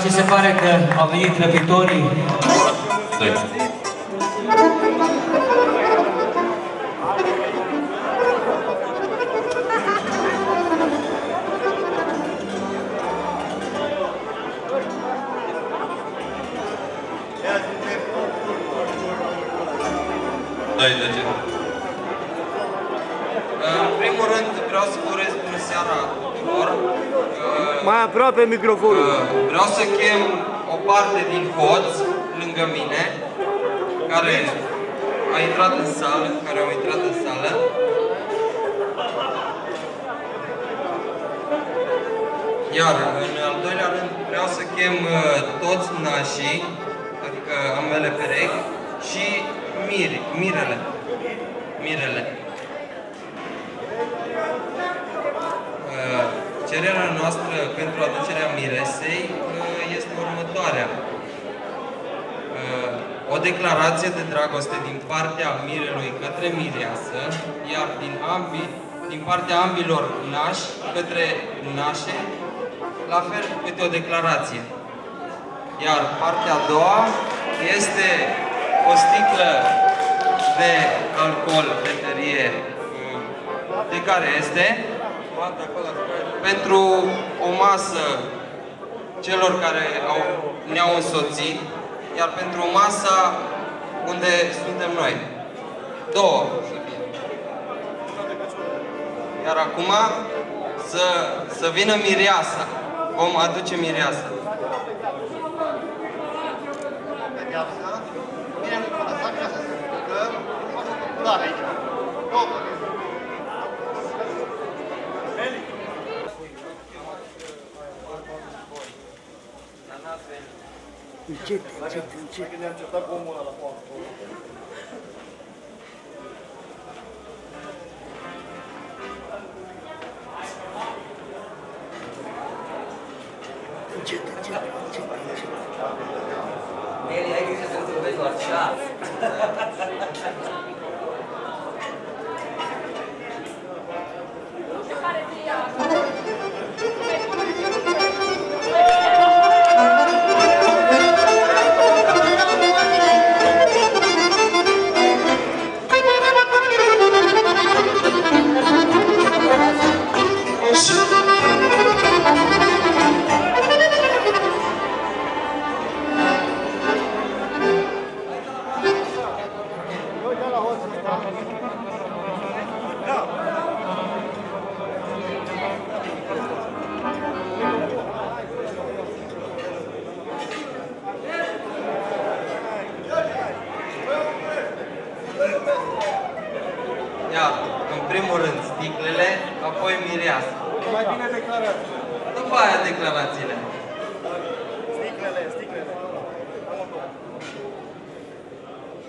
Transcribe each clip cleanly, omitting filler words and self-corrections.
și se pare că au venit răpitorii. În primul rând vreau să vă urez bună seara tuturor. Mai aproape microfonul. Vreau să chem o parte din hoț lângă mine, care a intrat în sală, Iar în al doilea rând vreau să chem toți nașii, adică ambele perechi, și mirele. Cererea noastră pentru aducerea miresei este următoarea. O declarație de dragoste din partea mirelui către mireasă, iar din partea ambilor nași către nașe, la fel câte o declarație. Iar partea a doua este o sticlă de alcool de tărie, de care este pentru o masă celor care ne-au însoțit, iar pentru masa unde suntem noi. 2. Iar acum să vină mireasa. Vom aduce mireasa. Încet. Ne-am încetat cu omul ăla la poartă. Încet. Meli, ai grijă să nu te vezi doar așa. Iar, în primul rând, sticlele, apoi mireasa. Mai bine declarații. După aia declarațiile. Sticlele.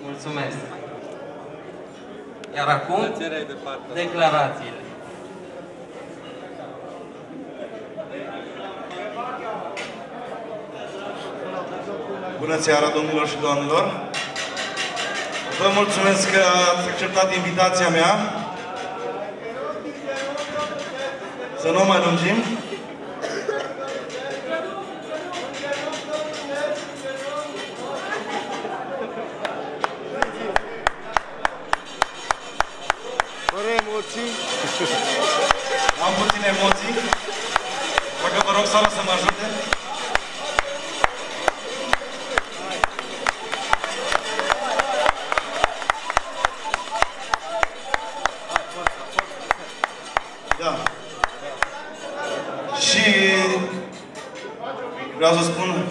Mulțumesc. Iar acum, declarațiile. Bună seara, domnilor și doamnelor! Vă mulțumesc că ați acceptat invitația mea. Să nu mai lungim. Fără emoții. Am puține emoții. Dacă vă rog Sara să mă ajute. Da. Și vreau să spun,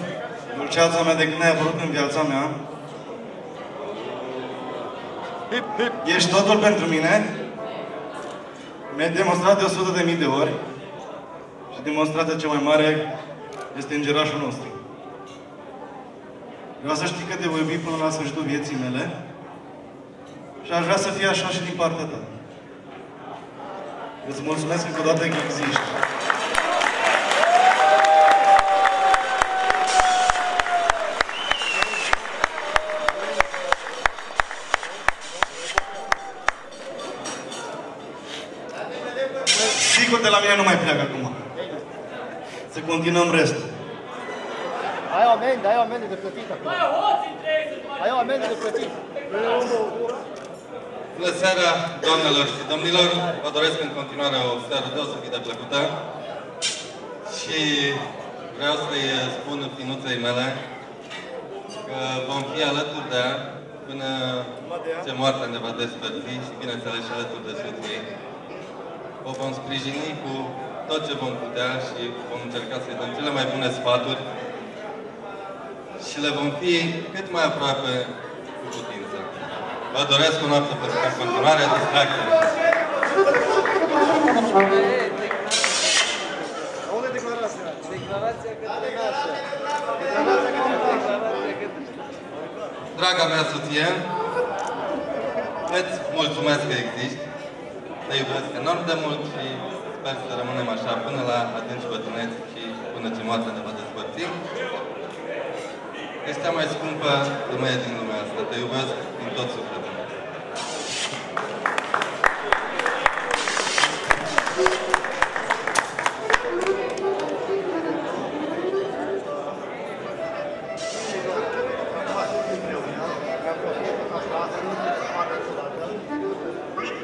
dulceața mea de când ai apărut în viața mea, ești totul pentru mine. Mi-ai demonstrat de 100.000 de ori și demonstrația cea mai mare este îngerașul nostru. Vreau să știi că te voi iubi până la sfârșitul vieții mele și aș vrea să fie așa și din partea ta. Îți mulțumesc încă o dată că existi. Sigur, de la mine nu mai pleacă acum. Să continuăm restul. Ai o amendă de plătit acum. Ai o amendă de plătit. Bună seara, doamnelor și domnilor! Vă doresc în continuare o seară deosebit de plăcută și vreau să-i spun finuței mele că vom fi alături de ea până ce moartea ne va despărți și, bineînțeles, și alături de soțul ei. O vom sprijini cu tot ce vom putea și vom încerca să-i dăm cele mai bune sfaturi și le vom fi cât mai aproape cu putință. Vă doresc o noapte plăcută în continuare, distracție! Unde declarația? Declarația către nașă. Draga mea soție, îți mulțumesc că existi, te iubesc enorm de mult și sper să rămânem așa până la adânci bătrâneți și până ce moartea ne va despărți. Ești cea mai scumpă femeie din lumea asta, te iubesc din tot sufletul.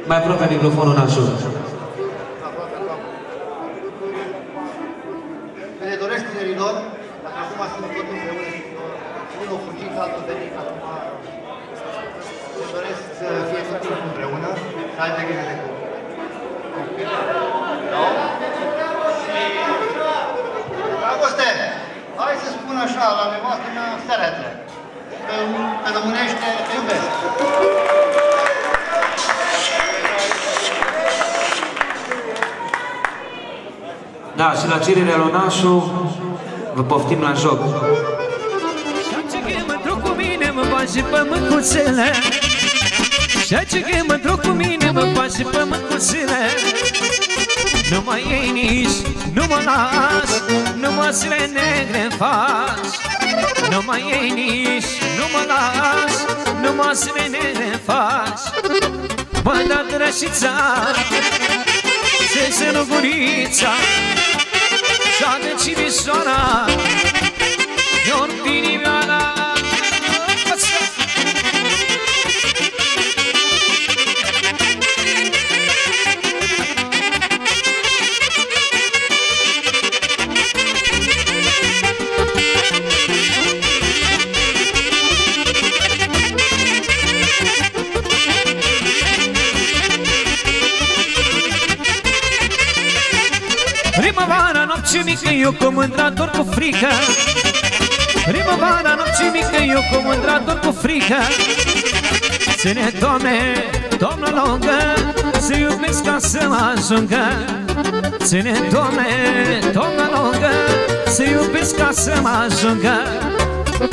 Mai aproape microfonul nașul. Le doresc tinerilor, dacă acum sunt tot împreună și unul fugit, altul venit, acum le doresc să fie tot timpul împreună, să aibă grijă de copii. Da? Și dragoste, hai să spun așa, la nevastă mea, seretre. Pe românește, te iubesc. Da, și la cererea lui nașu vă poftim la joc. Și-a ce mândru cu mine mă bagi pe mâcuțele. Și-a ce mândru cu mine mă bagi pe mâcuțele. Nu mai iei nici, nu mă las, nu mă zile negre faci. Nu mai iei nici, nu mă las, nu mă zile negre faci. Mă da drășița, se nu gurița, și-a de Cimișoara, i-or inimioara. Primăvara, nopții mică, eu cu mândra dor cu frică. Primăvara, nopții mică, eu cu mândra dor cu frică. Ține, Doamne, Doamnă lungă, să iubesc ca să mă ajungă. Ține, Doamne, Doamnă lungă, să iubesc ca să mă ajungă.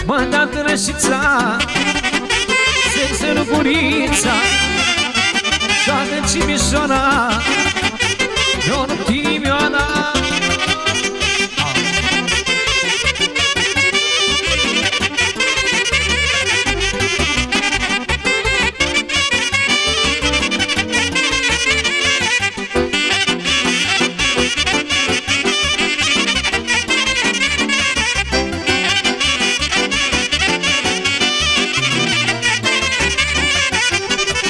Mă da drășița, se rugurița, și-a de Cimișoara, eu nu inimioara.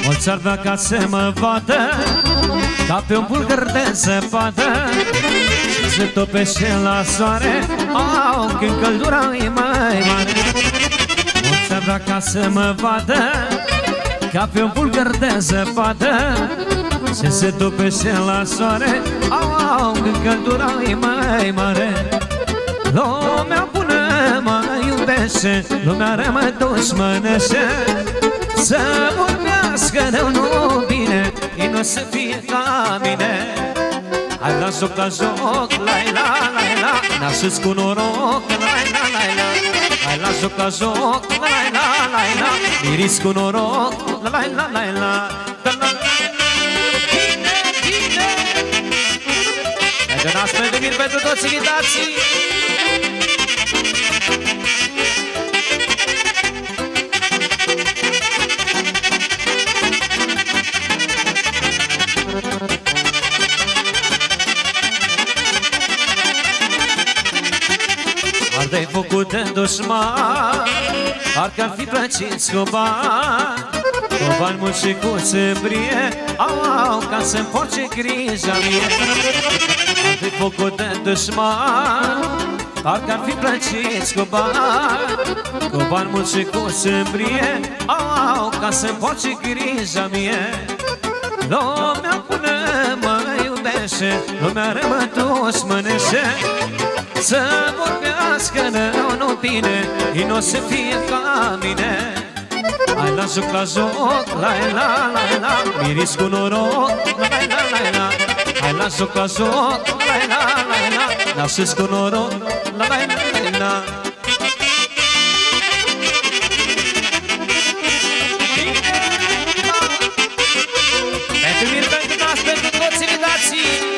Mulți ar vrea ca să mă vadă ca pe un bulgăr de zăpadă și se topește la soare, au, când căldura e mai mare. Mulți ar vrea ca să mă vadă ca pe un bulgăr de zăpadă și se topește la soare, au, când căldura e mai mare. Lumea bună mă iubește, lumea rea mă dușmănește. Să vorbească rău, nu bine, ei nu să fie ca mine. Hai la joc, la joc, la-i-la, la-i-la, n-aș cu noroc, la-i-la, la-i-la. Hai la joc, la joc, la-i-la, la-i-la, miris cu noroc, la-i-la, la-i-la. Bine, bine! Hai de nas pentru mir pentru toți invitații. Arde-i focul făcut de dușman, parcă ar fi plăciți cu bani, cu bani mulți și cu sâmbrie, au, ca să-mi porce grija mie. Ar fi făcut de dușman, parcă ar fi plăciți cu bani mulți și cu sâmbrie, au, ca să-mi porce grija mie. Lumea până mă iubește, lumea rămătuși mănește, să vorbească rău, nu bine, ei n-o să fie ca mine. Hai la joc, la joc, la la la la, miris cu noroc, la la la la. Hai la joc, la joc, la la la la, nașesc cu noroc, la la la la. Pentru mine, pentru nas, pentru toți invitații.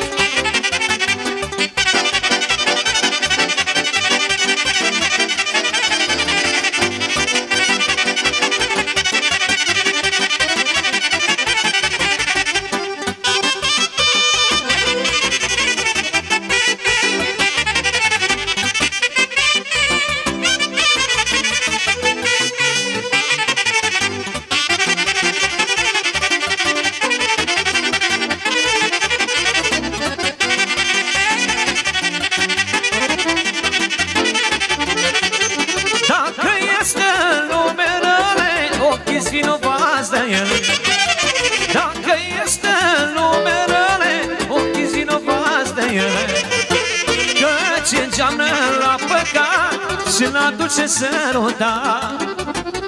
Dacă este numerele, ochii vinovați de ele, căci îngeamnă la păcat și la dulce sărutat.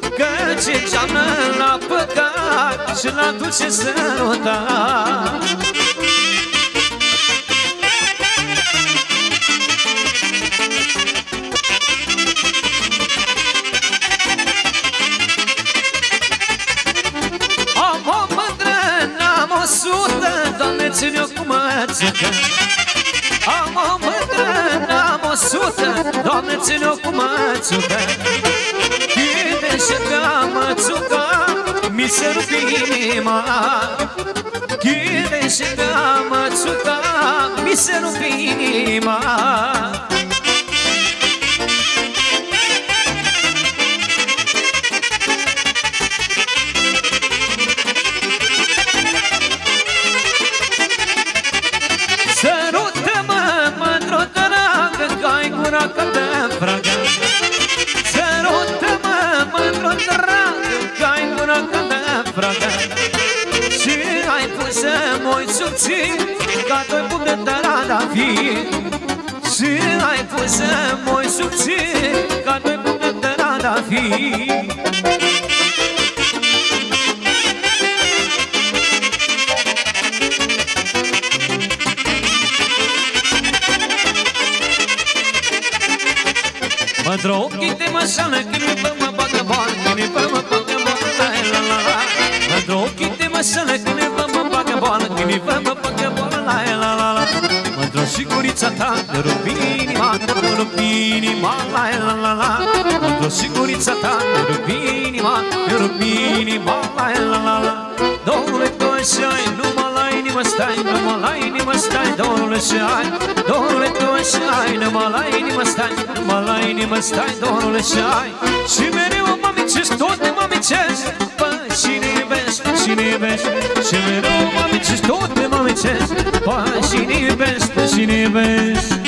Căci îngeamnă la păcat și la dulce sărutat. Doamne, ține-o cu mățucă. Am o mândră, n-am 100, Doamne, ține-o cu mățucă. Câte și ca mățuca mi se rupe inima. Câte și ca mățuca mi se rupe inima. Ca de fragă, sărută-mă, mândru dragă, că-ai gura ca de fragă. Și ai pus să mă-i subțin, ca doi pup de taradafi. Și ai pus să mă-i subțin, ca doi pup de taradafi. Mă-ndră ochii de mășală, când mi mă bagă bani, când mi mă bagă bani, la la la la. Mă-ndră ochii de mășală, când mi mă bagă bani, când mi mă bagă bani, la la la la. Mă-ndră și gurița ta, ne rup inima, la la la la. Mă-ndră și gurița ta, ne rup inima, la la la la. Domnule, tu așa ai, numai la inimă stai, numai la inimă stai, domnule, așa ai. Domnule, tu așa ai, numai la inimă stai, numai la inimă stai, domnule, așa ai. Și mereu mă amincești, tot de mă amincești, pă, și-ne iubești, și-ne iubești. Și mereu mă amincești, tot de mă amincești, pă, și-ne iubești, și-ne iubești.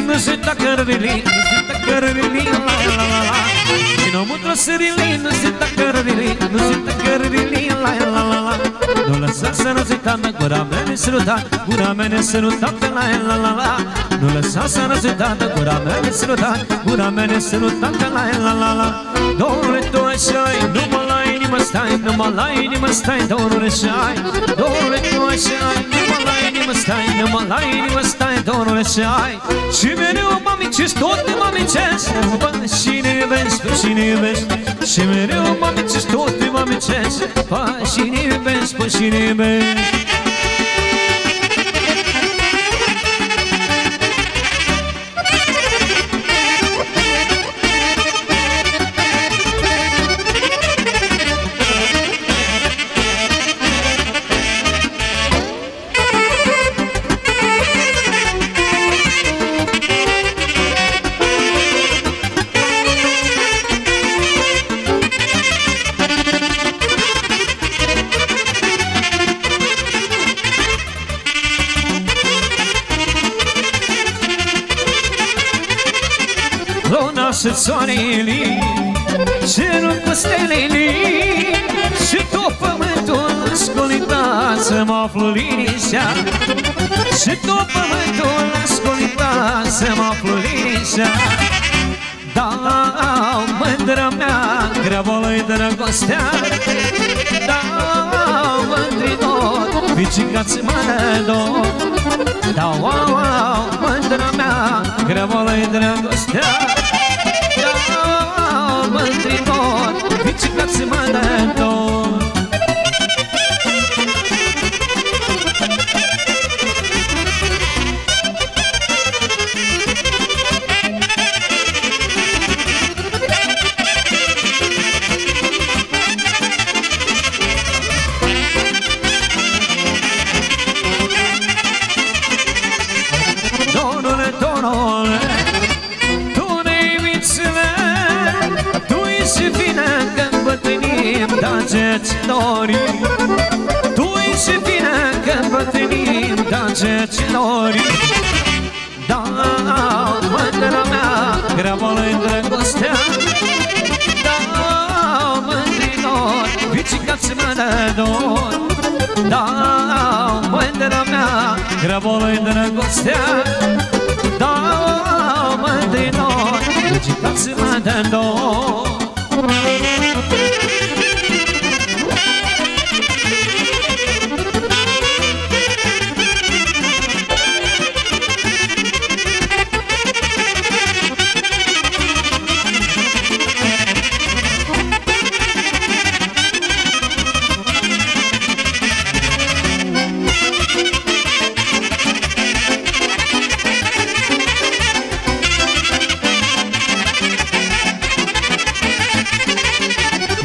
Nu se tacă răvilin, nu se tacă răvilin, la la la la. Și nu mutru sărilin, nu se tacă răvilin, nu se tacă răvilin, la la la la. Nu lăsa să nu se tacă, gura mea ne săruta, gura mea ne săruta, pe la la la la. Nu lăsa să nu se tacă, gura mea ne săruta, gura mea ne săruta, pe la la la la. Domnule, tu așa-i, numai la inimă stai, numai la inimă stai, domnule, așa-i. Domnule, tu așa-i, numai la inimă stai, numai la inimă stai, domnule, așa-i. Și mereu mă amincești, tot de mă amincești, bă, și-ne iubești, și-ne iubești. Și mereu mă amincești, tot de mă amincești, bă, și-ne iubești, bă, și-ne iubești. și țorilii, cerul cu stelele și tot pământul scolitat să mă aflu liniștea, și tot pământul scolitat să mă aflu liniștea. Dau, mândră mea, grea-bolă-i dragostea, dau, mândrinor, picica-ți mână dor. Dau, au, au, mândră mea, grea-bolă-i dragostea, dau, mândrinor, picica-ți mână dor. Ce-ți dori, tu-i și vine că îmbătrânim, da ce-ți dori. Da, mândră mea, grea-bolă-i dragostea, da, mândrinor, picica-ți mână dor. Da, mândră mea, grea-bolă-i dragostea, da, mândrinor, picica-ți mână dor.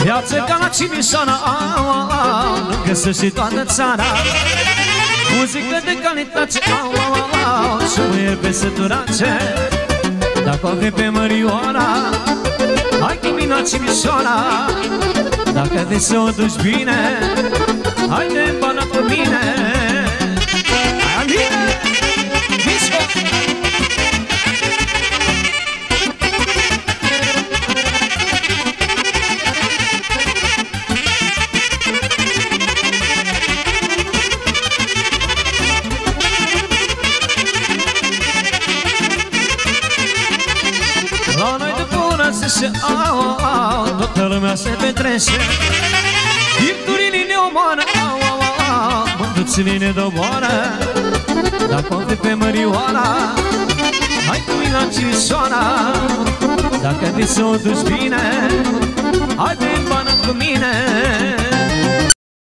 Viață ca la Cimișoara, nu găsești și toată țara. Muzică de calitate, și muieri pe săturace. Dacă o vrei pe Mărioara, hai cu mine la Cimișoara. Dacă vrei să o duci bine, haide în Banat cu mine. Hai, bine! Mișco! Și toată lumea se petrece, virturile ne omoară, mândruțile ne doboară. Dacă o vrei pe Mărioara, hai cu mine la Cimișoara. Dacă vrei să o duci bine, haide în Banat cu mine.